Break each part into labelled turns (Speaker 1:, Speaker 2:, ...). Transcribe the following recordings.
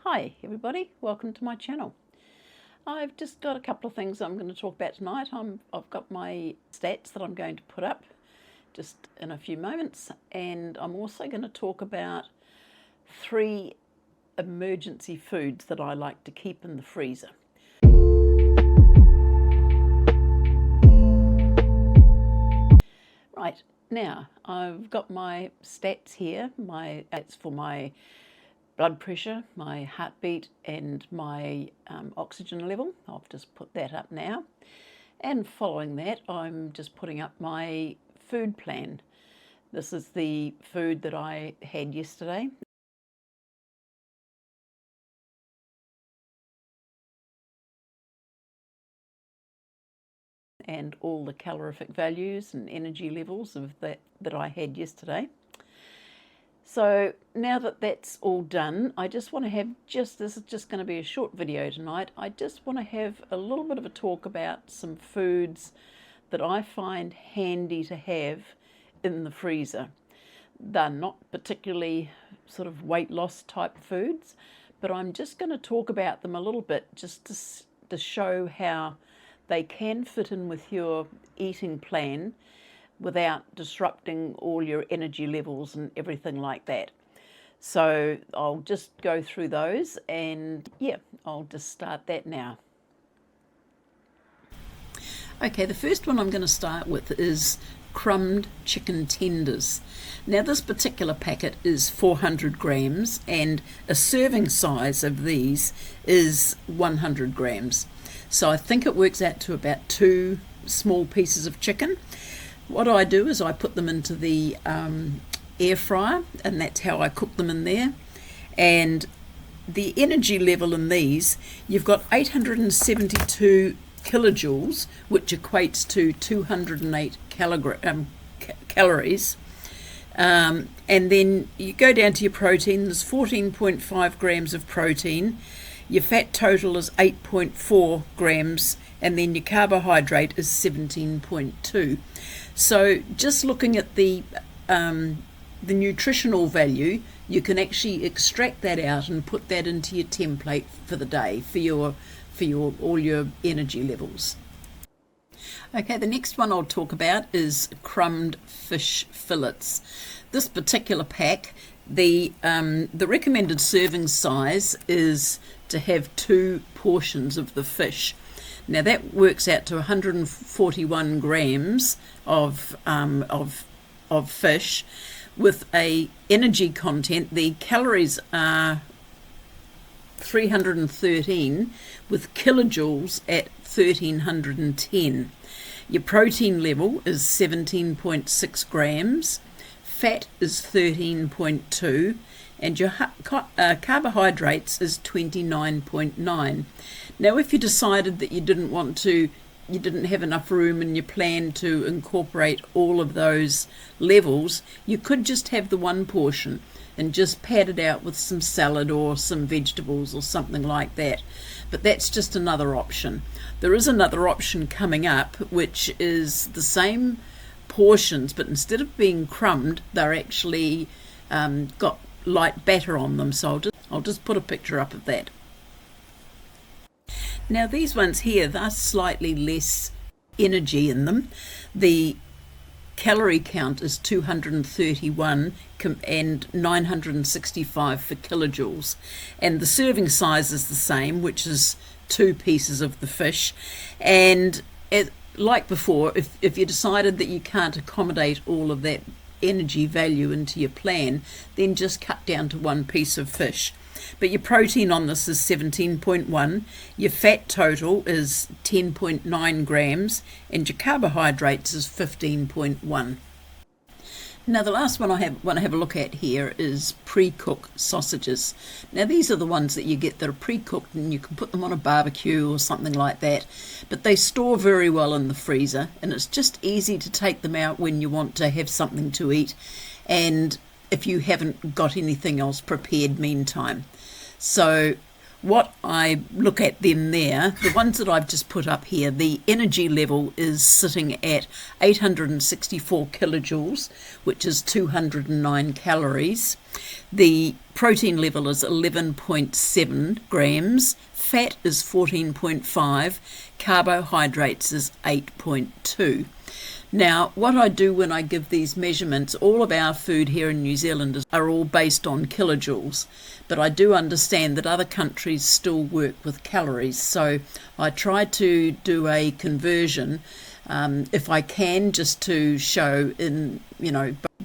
Speaker 1: Hi everybody, welcome to my channel. I've just got a couple of things I'm going to talk about tonight. I've got my stats that I'm going to put up just in a few moments, and I'm also going to talk about 3 emergency foods that I like to keep in the freezer. Right, now I've got my stats here. That's for my blood pressure, my heartbeat, and my oxygen level. I've just put that up now. And following that, I'm just putting up my food plan. This is the food that I had yesterday. And all the calorific values and energy levels of that I had yesterday. So now that that's all done, I just want to have this is just going to be a short video tonight. I just want to have a little bit of a talk about some foods that I find handy to have in the freezer. They're not particularly sort of weight loss type foods, but I'm just going to talk about them a little bit just to show how they can fit in with your eating plan without disrupting all your energy levels and everything like that. So I'll just go through those, and yeah, I'll just start that now. Okay, the first one I'm going to start with is crumbed chicken tenders. Now this particular packet is 400 grams and a serving size of these is 100 grams. So I think it works out to about 2 small pieces of chicken. What I do is I put them into the air fryer, and that's how I cook them in there. And the energy level in these, you've got 872 kilojoules, which equates to 208 calories. And then you go down to your protein. There's 14.5 grams of protein. Your fat total is 8.4 grams, and then your carbohydrate is 17.2. So just looking at the nutritional value, you can actually extract that out and put that into your template for the day for all your energy levels. Okay, the next one I'll talk about is crumbed fish fillets. This particular pack, the recommended serving size is to have 2 portions of the fish. Now that works out to 141 grams of fish with a energy content. The calories are 313 with kilojoules at 1310. Your protein level is 17.6 grams, fat is 13.2, and your carbohydrates is 29.9. Now if you decided that you didn't have enough room in your plan to incorporate all of those levels, you could just have the 1 portion and just pad it out with some salad or some vegetables or something like that. But that's just another option. There is another option coming up, which is the same portions, but instead of being crumbed, they're actually got light batter on them. So I'll just put a picture up of that. Now these ones here, they're slightly less energy in them. The calorie count is 231 and 965 for kilojoules, and the serving size is the same, which is 2 pieces of the fish. And like before, if you decided that you can't accommodate all of that energy value into your plan, then just cut down to 1 piece of fish. But your protein on this is 17.1, your fat total is 10.9 grams, and your carbohydrates is 15.1. Now the last one I want to have a look at here is pre-cooked sausages. Now these are the ones that you get that are pre-cooked, and you can put them on a barbecue or something like that, but they store very well in the freezer, and it's just easy to take them out when you want to have something to eat, and if you haven't got anything else prepared meantime. So what I look at them there, the ones that I've just put up here, the energy level is sitting at 864 kilojoules, which is 209 calories. The protein level is 11.7 grams, fat is 14.5, carbohydrates is 8.2. Now, what I do when I give these measurements, all of our food here in New Zealand are all based on kilojoules, but I do understand that other countries still work with calories, so I try to do a conversion, if I can, just to show in,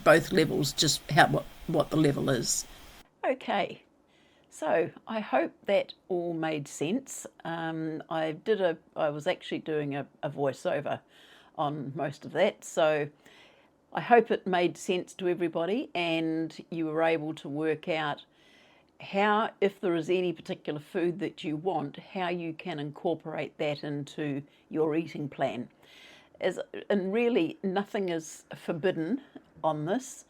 Speaker 1: both levels just what the level is. Okay, so I hope that all made sense. I was actually doing a voiceover on most of that, so I hope it made sense to everybody and you were able to work out how, if there is any particular food that you want, how you can incorporate that into your eating plan. And really nothing is forbidden on this.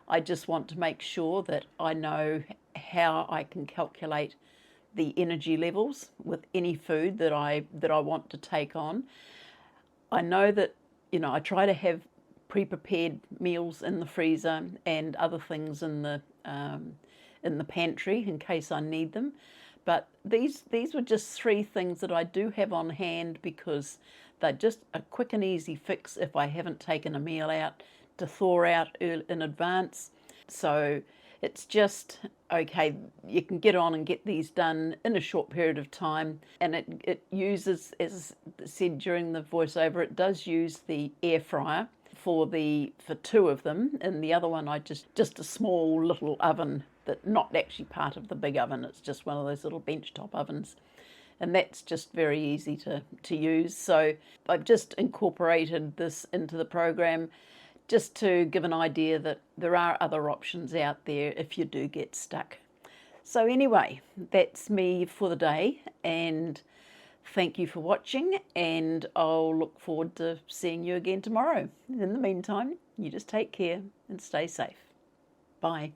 Speaker 1: I just want to make sure that I know how I can calculate the energy levels with any food that I want to take on. I know that, I try to have pre-prepared meals in the freezer and other things in the pantry in case I need them. But these were just 3 things that I do have on hand because they're just a quick and easy fix if I haven't taken a meal out to thaw out in advance. So it's just, okay, you can get on and get these done in a short period of time. And it uses, as said during the voiceover, it does use the air fryer for 2 of them. And the other one, I just a small little oven that not actually part of the big oven. It's just one of those little benchtop ovens. And that's just very easy to use. So I've just incorporated this into the program just to give an idea that there are other options out there if you do get stuck. So anyway, that's me for the day, and thank you for watching, and I'll look forward to seeing you again tomorrow. In the meantime, you just take care and stay safe. Bye.